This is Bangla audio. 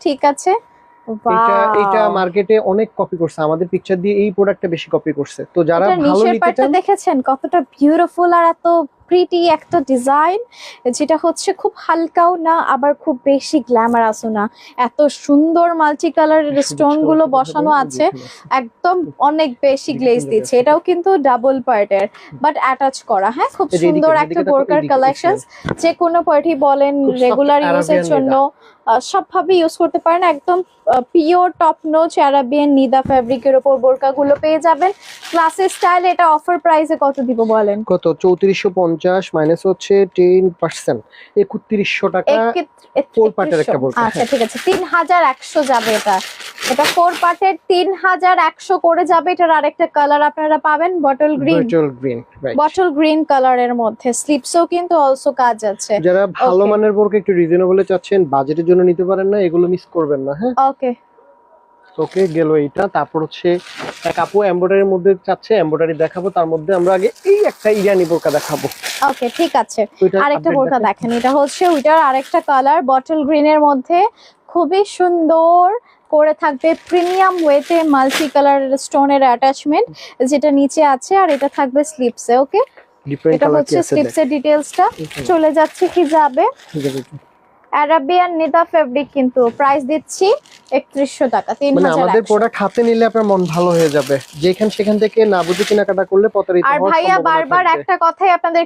ঠিক আছে। এটা মার্কেটে অনেক কপি করছে, আমাদের পিকচার দিয়ে এই প্রোডাক্টটা বেশি কপি করছে। তো যারা ভালো নিতে চান, দেখেছেন কতটা বিউটিফুল আর এত প্রিটি একটা ডিজাইন, যেটা হচ্ছে খুব হালকাও না আবার খুব বেশি গ্ল্যামারাসও না। এত সুন্দর মাল্টি কালারের স্টোন গুলো বসানো আছে, একদম অনেক বেশি গ্লেজ দিচ্ছে। এটাও কিন্তু ডাবল পার্টের বাট অ্যাটাচ করা। হ্যাঁ, খুব সুন্দর একটা বোরকার কালেকশনস। যে কোনো পার্টি বলেন, রেগুলার ইউজের জন্য সবভাবে ইউজ করতে পারেন। একদম pure top notch Arabian Nida ফ্যাব্রিকের উপর বোরকা গুলো পেয়ে যাবেন ক্লাসি স্টাইল। এটা অফার প্রাইসে কত দিব বলেন? কত? 3450 মাইনাস হচ্ছে 10%, 3100 টাকা। ফোর পার্টের একটা বোরকা। আচ্ছা ঠিক আছে, 3100 যাবে। এটা ফোর পার্টের 3100 করে যাবে। এটার আরেকটা কালার আপনারা পাবেন বটল গ্রিন। বটল গ্রিন কালারের মধ্যে স্লিপসও কিন্তু অলসো কাজ আছে। যারা ভালো মানের বোরকা একটু রিজনেবলে চাচ্ছেন, বাজেটের জন্য নিতে পারেন না, এগুলো মিস করবেন না। হ্যাঁ, ওকে গেল এইটা। তারপর হচ্ছে এক আপু এমব্রয়ডারির মধ্যে চাচ্ছে, এমব্রয়ডারি দেখাবো। তার মধ্যে আমরা আগে এই একটা ইরানি বোরকা দেখাবো। ওকে ঠিক আছে, আরেকটা বোরকা দেখেন। এটা হচ্ছে ওইটার আরেকটা কালার, বটল গ্রিনের মধ্যে খুবই সুন্দর করে থাকবে প্রিমিয়াম ওয়েতে মাল্টি কালারের স্টোনের অ্যাটাচমেন্ট, যেটা নিচে আছে। আর এটা থাকবে স্লিপসে। ওকে, এটা হচ্ছে স্লিপসের ডিটেইলসটা। চলে যাচ্ছে হিজাবে। আরাবিয়ান নিদা ফেব্রিক, কিন্তু প্রাইস দিচ্ছি 3100 টাকা। 3000। মানে আমাদের প্রোডাক্ট হাতে নিলে আপনার মন ভালো হয়ে যাবে, যেখান সেখান থেকে না বুঝে কেনাকাটা করলে প্রতারিত হওয়ার সম্ভাবনা আর ভাইয়া বারবার একটা কথাই আপনাদের